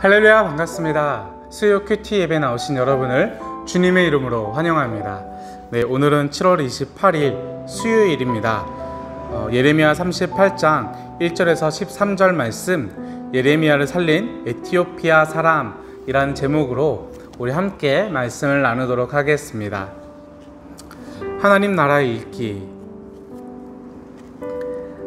할렐루야, 반갑습니다. 수요 큐티 예배 나오신 여러분을 주님의 이름으로 환영합니다. 네, 오늘은 7월 28일 수요일입니다. 예레미야 38장 1절에서 13절 말씀, 예레미야를 살린 에티오피아 사람이라는 제목으로 우리 함께 말씀을 나누도록 하겠습니다. 하나님 나라의 읽기.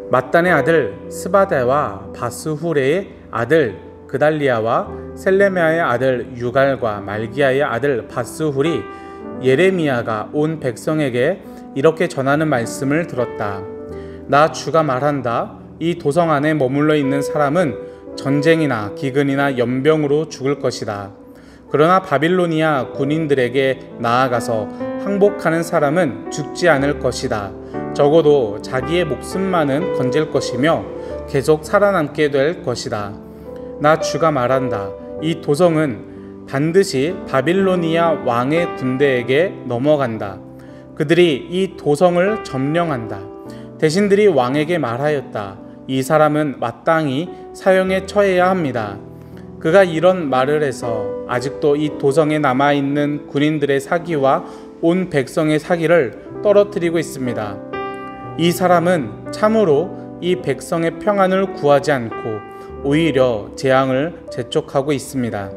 mat단의 아들 스바데와 바스후레의 아들 그달리아와 셀레미야의 아들 유갈과 말기야의 아들 바스훌이 예레미야가 온 백성에게 이렇게 전하는 말씀을 들었다. 나 주가 말한다. 이 도성 안에 머물러 있는 사람은 전쟁이나 기근이나 연병으로 죽을 것이다. 그러나 바빌로니아 군인들에게 나아가서 항복하는 사람은 죽지 않을 것이다. 적어도 자기의 목숨만은 건질 것이며 계속 살아남게 될 것이다. 나 주가 말한다. 이 도성은 반드시 바빌로니아 왕의 군대에게 넘어간다. 그들이 이 도성을 점령한다. 대신들이 왕에게 말하였다. 이 사람은 마땅히 사형에 처해야 합니다. 그가 이런 말을 해서 아직도 이 도성에 남아있는 군인들의 사기와 온 백성의 사기를 떨어뜨리고 있습니다. 이 사람은 참으로 이 백성의 평안을 구하지 않고 오히려 재앙을 재촉하고 있습니다.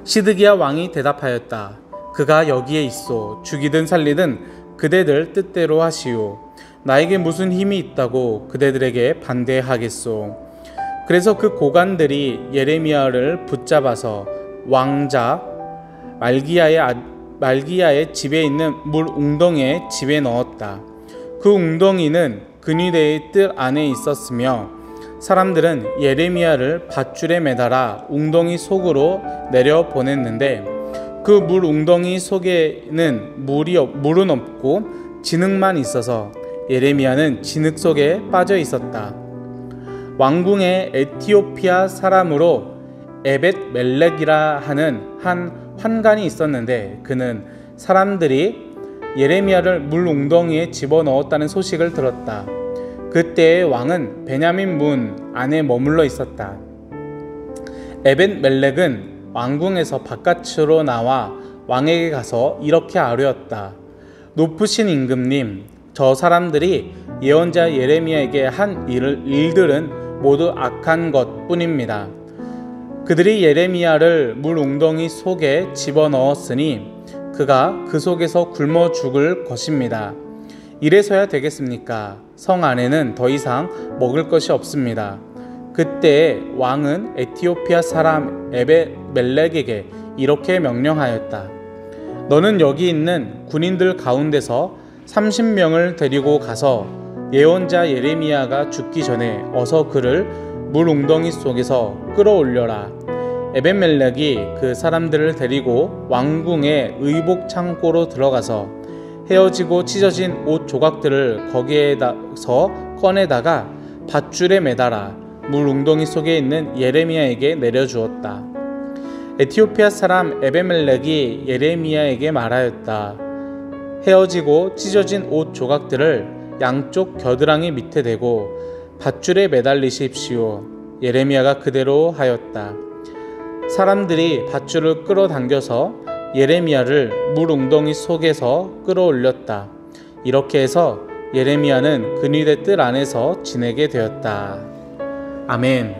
시드기야 왕이 대답하였다. 그가 여기에 있소. 죽이든 살리든 그대들 뜻대로 하시오. 나에게 무슨 힘이 있다고 그대들에게 반대하겠소. 그래서 그 고관들이 예레미야를 붙잡아서 왕자 말기야의 집에 있는 물 웅덩이에 집에 넣었다. 그 웅덩이는 근위대의 뜰 안에 있었으며 사람들은 예레미야를 밧줄에 매달아 웅덩이 속으로 내려 보냈는데 그 물 웅덩이 속에는 물은 없고 진흙만 있어서 예레미야는 진흙 속에 빠져 있었다. 왕궁에 에티오피아 사람으로 에벳 멜렉이라 하는 한 환관이 있었는데 그는 사람들이 예레미야를 물 웅덩이에 집어넣었다는 소식을 들었다. 그때의 왕은 베냐민 문 안에 머물러 있었다. 에벳 멜렉은 왕궁에서 바깥으로 나와 왕에게 가서 이렇게 아뢰었다. 높으신 임금님, 저 사람들이 예언자 예레미야에게 한 일들은 모두 악한 것 뿐입니다. 그들이 예레미야를 물 웅덩이 속에 집어넣었으니 그가 그 속에서 굶어 죽을 것입니다. 이래서야 되겠습니까? 성 안에는 더 이상 먹을 것이 없습니다. 그때 왕은 에티오피아 사람 에벳 멜렉에게 이렇게 명령하였다. 너는 여기 있는 군인들 가운데서 30명을 데리고 가서 예언자 예레미야가 죽기 전에 어서 그를 물 웅덩이 속에서 끌어올려라. 에벳 멜렉이 그 사람들을 데리고 왕궁의 의복 창고로 들어가서 헤어지고 찢어진 옷 조각들을 거기에서 꺼내다가 밧줄에 매달아 물 웅덩이 속에 있는 예레미야에게 내려주었다. 에티오피아 사람 에벳멜렉이 예레미야에게 말하였다. 헤어지고 찢어진 옷 조각들을 양쪽 겨드랑이 밑에 대고 밧줄에 매달리십시오. 예레미야가 그대로 하였다. 사람들이 밧줄을 끌어당겨서 예레미야를 물 웅덩이 속에서 끌어올렸다. 이렇게 해서 예레미야는 근위대 뜰 안에서 지내게 되었다. 아멘.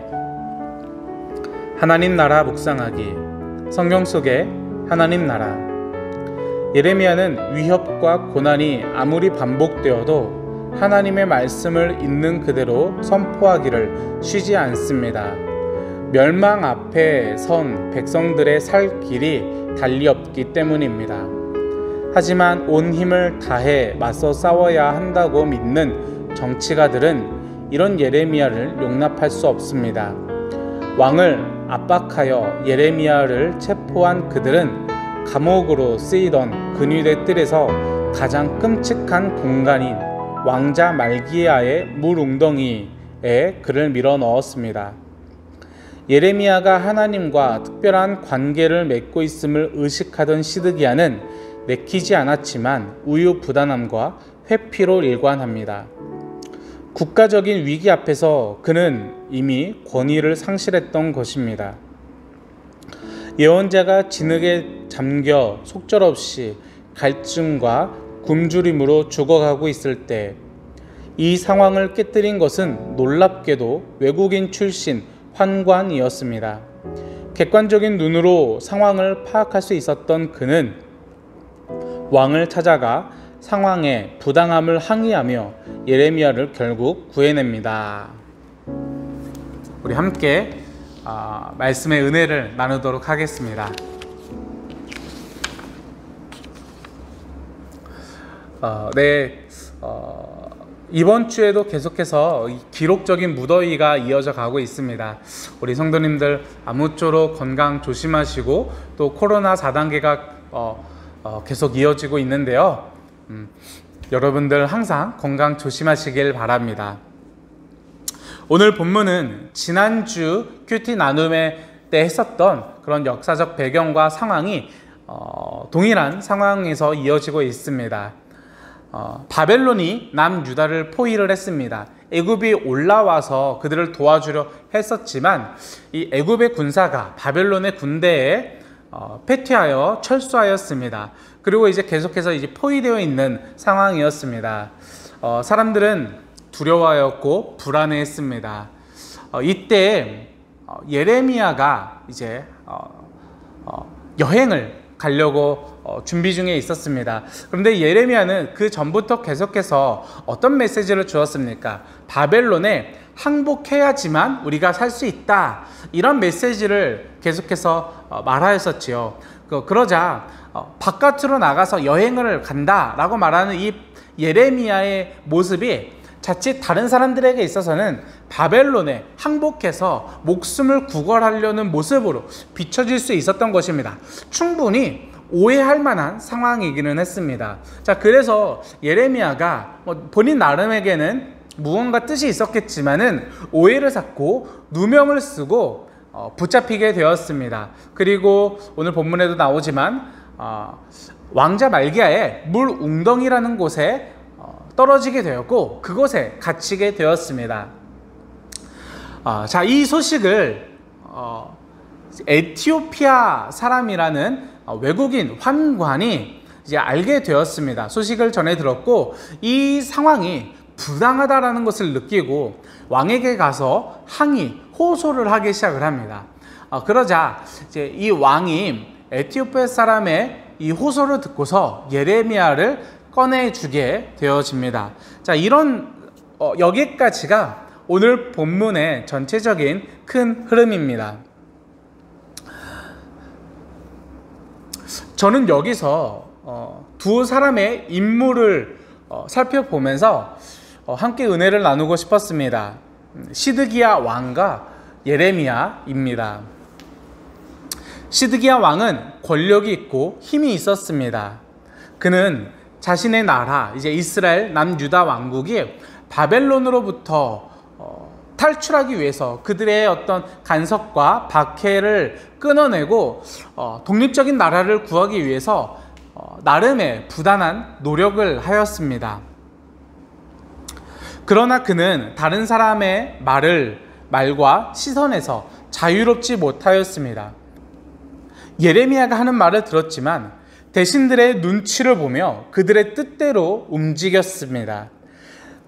하나님 나라 묵상하기. 성경 속의 하나님 나라. 예레미야는 위협과 고난이 아무리 반복되어도 하나님의 말씀을 있는 그대로 선포하기를 쉬지 않습니다. 멸망 앞에 선 백성들의 살 길이 달리 없기 때문입니다. 하지만 온 힘을 다해 맞서 싸워야 한다고 믿는 정치가들은 이런 예레미야를 용납할 수 없습니다. 왕을 압박하여 예레미야를 체포한 그들은 감옥으로 쓰이던 근위대 뜰에서 가장 끔찍한 공간인 왕자 말기야의 물 웅덩이에 그를 밀어 넣었습니다. 예레미야가 하나님과 특별한 관계를 맺고 있음을 의식하던 시드기야는 내키지 않았지만 우유부단함과 회피로 일관합니다. 국가적인 위기 앞에서 그는 이미 권위를 상실했던 것입니다. 예언자가 진흙에 잠겨 속절없이 갈증과 굶주림으로 죽어가고 있을 때 이 상황을 깨뜨린 것은 놀랍게도 외국인 출신 환관이었습니다. 객관적인 눈으로 상황을 파악할 수 있었던 그는 왕을 찾아가 상황의 부당함을 항의하며 예레미야를 결국 구해냅니다. 우리 함께 말씀의 은혜를 나누도록 하겠습니다. 이번 주에도 계속해서 기록적인 무더위가 이어져 가고 있습니다. 우리 성도님들 아무쪼록 건강 조심하시고 또 코로나 4단계가 계속 이어지고 있는데요. 여러분들 항상 건강 조심하시길 바랍니다. 오늘 본문은 지난주 큐티 나눔회 때 했었던 그런 역사적 배경과 상황이 동일한 상황에서 이어지고 있습니다. 바벨론이 남유다를 포위를 했습니다. 애굽이 올라와서 그들을 도와주려 했었지만 이 애굽의 군사가 바벨론의 군대에 패퇴하여 철수하였습니다. 그리고 이제 계속해서 이제 포위되어 있는 상황이었습니다. 사람들은 두려워하였고 불안해했습니다. 이때 예레미야가 이제 여행을 가려고 준비 중에 있었습니다. 그런데 예레미야는 그 전부터 계속해서 어떤 메시지를 주었습니까? 바벨론에 항복해야지만 우리가 살 수 있다, 이런 메시지를 계속해서 말하였었지요. 그러자 바깥으로 나가서 여행을 간다라고 말하는 이 예레미야의 모습이 자칫 다른 사람들에게 있어서는 바벨론에 항복해서 목숨을 구걸하려는 모습으로 비춰질 수 있었던 것입니다. 충분히 오해할 만한 상황이기는 했습니다. 자, 그래서 예레미야가 본인 나름에게는 무언가 뜻이 있었겠지만은 오해를 샀고 누명을 쓰고 붙잡히게 되었습니다. 그리고 오늘 본문에도 나오지만 왕자 말기야의 물 웅덩이라는 곳에 떨어지게 되었고 그곳에 갇히게 되었습니다. 자, 이 소식을 에티오피아 사람이라는 외국인 환관이 이제 알게 되었습니다. 소식을 전해 들었고 이 상황이 부당하다라는 것을 느끼고 왕에게 가서 항의, 호소를 하기 시작을 합니다. 그러자 이제 이 왕이 에티오피아 사람의 이 호소를 듣고서 예레미야를 꺼내주게 되어집니다. 자, 이런 여기까지가 오늘 본문의 전체적인 큰 흐름입니다. 저는 여기서 두 사람의 인물을 살펴보면서 함께 은혜를 나누고 싶었습니다. 시드기야 왕과 예레미야입니다. 시드기야 왕은 권력이 있고 힘이 있었습니다. 그는 자신의 나라, 이제 이스라엘 남유다 왕국이 바벨론으로부터 탈출하기 위해서 그들의 어떤 간섭과 박해를 끊어내고 독립적인 나라를 구하기 위해서 나름의 부단한 노력을 하였습니다. 그러나 그는 다른 사람의 말과 시선에서 자유롭지 못하였습니다. 예레미야가 하는 말을 들었지만 대신들의 눈치를 보며 그들의 뜻대로 움직였습니다.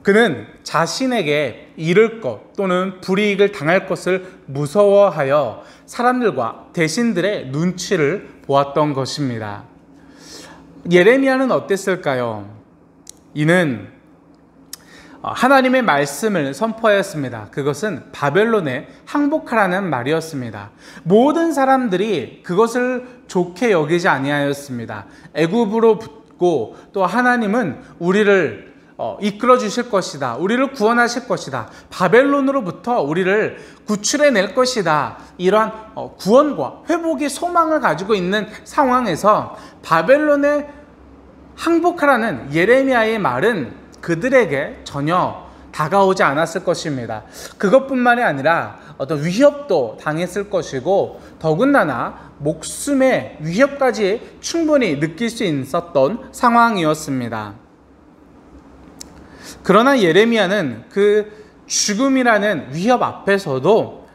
그는 자신에게 잃을 것 또는 불이익을 당할 것을 무서워하여 사람들과 대신들의 눈치를 보았던 것입니다. 예레미야는 어땠을까요? 이는 하나님의 말씀을 선포하였습니다. 그것은 바벨론에 항복하라는 말이었습니다. 모든 사람들이 그것을 좋게 여기지 아니하였습니다. 애굽으로 붙고 또 하나님은 우리를 이끌어 주실 것이다, 우리를 구원하실 것이다, 바벨론으로부터 우리를 구출해낼 것이다, 이러한 구원과 회복의 소망을 가지고 있는 상황에서 바벨론에 항복하라는 예레미야의 말은 그들에게 전혀 다가오지 않았을 것입니다. 그것뿐만이 아니라 어떤 위협도 당했을 것이고 더군다나 목숨의 위협까지 충분히 느낄 수 있었던 상황이었습니다. 그러나 예레미야는 그 죽음이라는 위협 앞에서도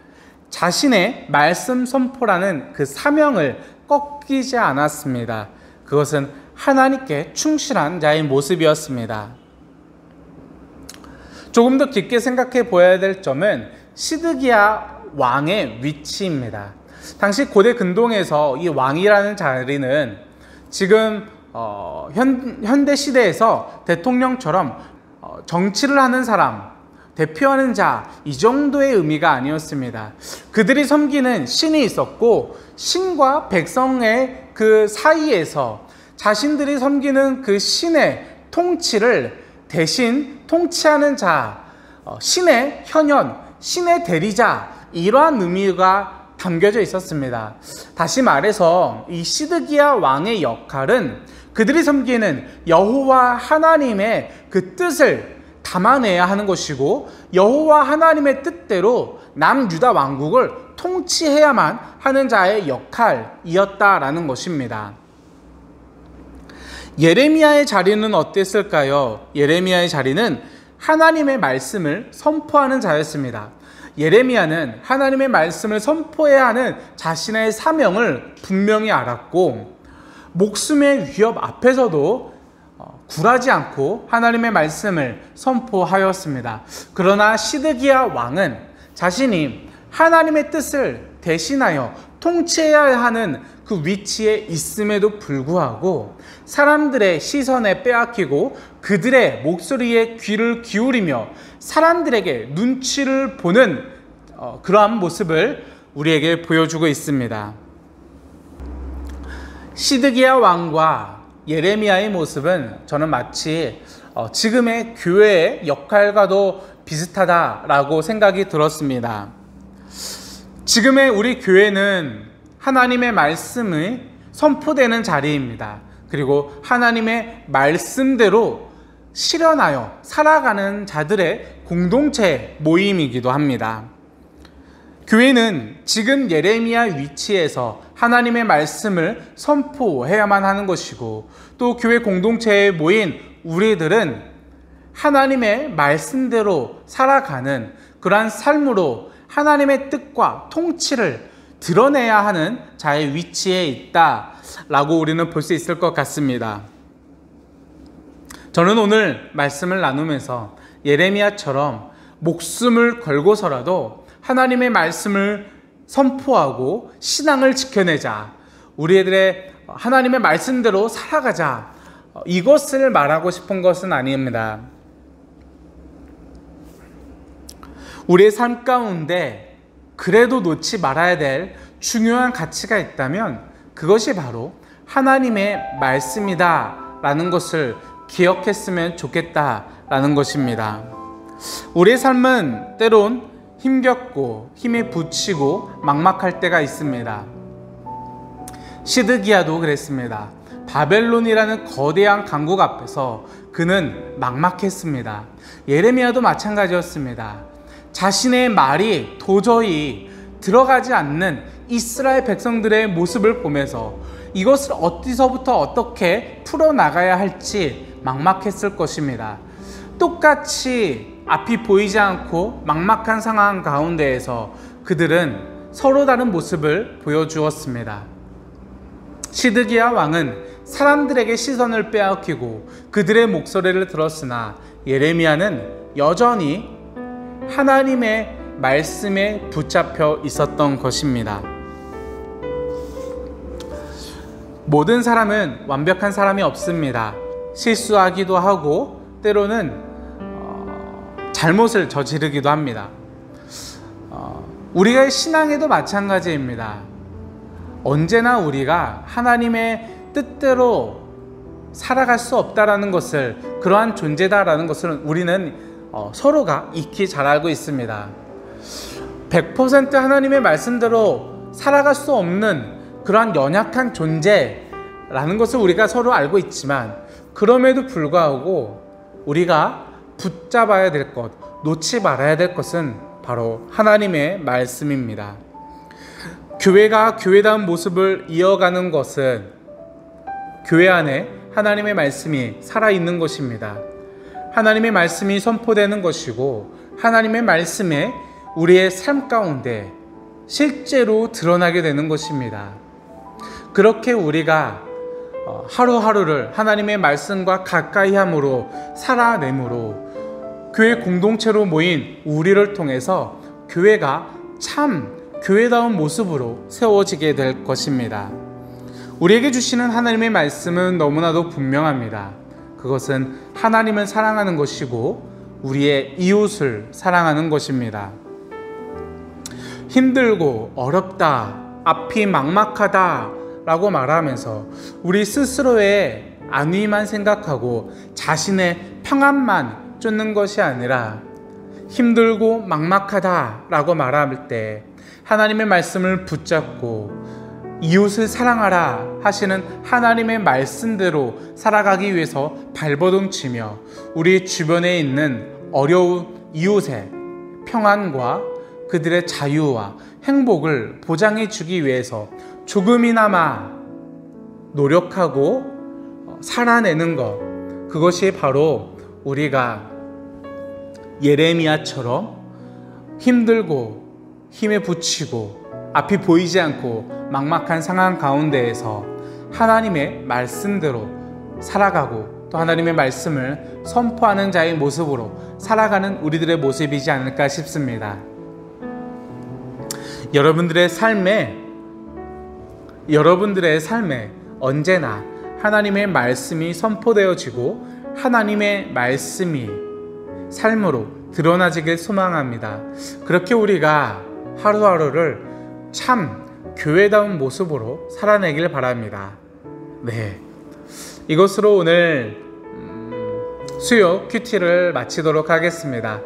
자신의 말씀 선포라는 그 사명을 꺾이지 않았습니다. 그것은 하나님께 충실한 자의 모습이었습니다. 조금 더 깊게 생각해 보아야 될 점은 시드기야 왕의 위치입니다. 당시 고대 근동에서 이 왕이라는 자리는 지금 현대 시대에서 대통령처럼 정치를 하는 사람, 대표하는 자, 이 정도의 의미가 아니었습니다. 그들이 섬기는 신이 있었고, 신과 백성의 그 사이에서 자신들이 섬기는 그 신의 통치를 대신 통치하는 자, 신의 현현, 신의 대리자, 이러한 의미가 담겨져 있었습니다. 다시 말해서 이 시드기야 왕의 역할은 그들이 섬기는 여호와 하나님의 그 뜻을 담아내야 하는 것이고, 여호와 하나님의 뜻대로 남유다 왕국을 통치해야만 하는 자의 역할이었다라는 것입니다. 예레미야의 자리는 어땠을까요? 예레미야의 자리는 하나님의 말씀을 선포하는 자였습니다. 예레미야는 하나님의 말씀을 선포해야 하는 자신의 사명을 분명히 알았고, 목숨의 위협 앞에서도 굴하지 않고 하나님의 말씀을 선포하였습니다. 그러나 시드기야 왕은 자신이 하나님의 뜻을 대신하여 통치해야 하는 그 위치에 있음에도 불구하고 사람들의 시선에 빼앗기고 그들의 목소리에 귀를 기울이며 사람들에게 눈치를 보는 그러한 모습을 우리에게 보여주고 있습니다. 시드기야 왕과 예레미야의 모습은 저는 마치 지금의 교회의 역할과도 비슷하다라고 생각이 들었습니다. 지금의 우리 교회는 하나님의 말씀이 선포되는 자리입니다. 그리고 하나님의 말씀대로 실현하여 살아가는 자들의 공동체 모임이기도 합니다. 교회는 지금 예레미야 위치에서 하나님의 말씀을 선포해야만 하는 것이고, 또 교회 공동체에 모인 우리들은 하나님의 말씀대로 살아가는 그러한 삶으로 하나님의 뜻과 통치를 드러내야 하는 자의 위치에 있다라고 우리는 볼 수 있을 것 같습니다. 저는 오늘 말씀을 나누면서 예레미야처럼 목숨을 걸고서라도 하나님의 말씀을 선포하고 신앙을 지켜내자, 우리들의 하나님의 말씀대로 살아가자, 이것을 말하고 싶은 것은 아닙니다. 우리의 삶 가운데 그래도 놓지 말아야 될 중요한 가치가 있다면 그것이 바로 하나님의 말씀이다 라는 것을 기억했으면 좋겠다라는 것입니다. 우리의 삶은 때론 힘겹고 힘에 부치고 막막할 때가 있습니다. 시드기야도 그랬습니다. 바벨론이라는 거대한 강국 앞에서 그는 막막했습니다. 예레미야도 마찬가지였습니다. 자신의 말이 도저히 들어가지 않는 이스라엘 백성들의 모습을 보면서 이것을 어디서부터 어떻게 풀어나가야 할지 막막했을 것입니다. 똑같이 앞이 보이지 않고 막막한 상황 가운데에서 그들은 서로 다른 모습을 보여주었습니다. 시드기야 왕은 사람들에게 시선을 빼앗기고 그들의 목소리를 들었으나 예레미야는 여전히 하나님의 말씀에 붙잡혀 있었던 것입니다. 모든 사람은 완벽한 사람이 없습니다. 실수하기도 하고 때로는 잘못을 저지르기도 합니다. 우리가 신앙에도 마찬가지입니다. 언제나 우리가 하나님의 뜻대로 살아갈 수 없다라는 것을, 그러한 존재다라는 것을 우리는 서로가 익히 잘 알고 있습니다. 100% 하나님의 말씀대로 살아갈 수 없는 그러한 연약한 존재라는 것을 우리가 서로 알고 있지만, 그럼에도 불구하고 우리가 붙잡아야 될 것, 놓지 말아야 될 것은 바로 하나님의 말씀입니다. 교회가 교회다운 모습을 이어가는 것은 교회 안에 하나님의 말씀이 살아있는 것입니다. 하나님의 말씀이 선포되는 것이고, 하나님의 말씀에 우리의 삶 가운데 실제로 드러나게 되는 것입니다. 그렇게 우리가 하루하루를 하나님의 말씀과 가까이 함으로 살아내므로 교회 공동체로 모인 우리를 통해서 교회가 참 교회다운 모습으로 세워지게 될 것입니다. 우리에게 주시는 하나님의 말씀은 너무나도 분명합니다. 그것은 하나님을 사랑하는 것이고 우리의 이웃을 사랑하는 것입니다. 힘들고 어렵다, 앞이 막막하다 라고 말하면서 우리 스스로의 안위만 생각하고 자신의 평안만 쫓는 것이 아니라 힘들고 막막하다 라고 말할 때 하나님의 말씀을 붙잡고 이웃을 사랑하라 하시는 하나님의 말씀대로 살아가기 위해서 발버둥치며 우리 주변에 있는 어려운 이웃의 평안과 그들의 자유와 행복을 보장해 주기 위해서 조금이나마 노력하고 살아내는 것, 그것이 바로 우리가 예레미야처럼 힘들고 힘에 부치고 앞이 보이지 않고 막막한 상황 가운데에서 하나님의 말씀대로 살아가고 또 하나님의 말씀을 선포하는 자의 모습으로 살아가는 우리들의 모습이지 않을까 싶습니다. 여러분들의 삶에 언제나 하나님의 말씀이 선포되어지고 하나님의 말씀이 삶으로 드러나지길 소망합니다. 그렇게 우리가 하루하루를 참 교회다운 모습으로 살아내길 바랍니다. 네, 이것으로 오늘 수요 큐티를 마치도록 하겠습니다.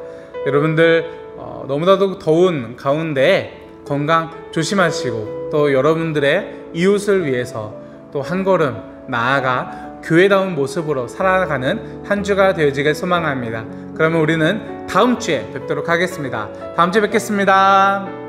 여러분들 너무나도 더운 가운데 건강 조심하시고 또 여러분들의 이웃을 위해서 또 한 걸음 나아가 교회다운 모습으로 살아가는 한 주가 되어지길 소망합니다. 그러면 우리는 다음 주에 뵙도록 하겠습니다. 다음 주에 뵙겠습니다.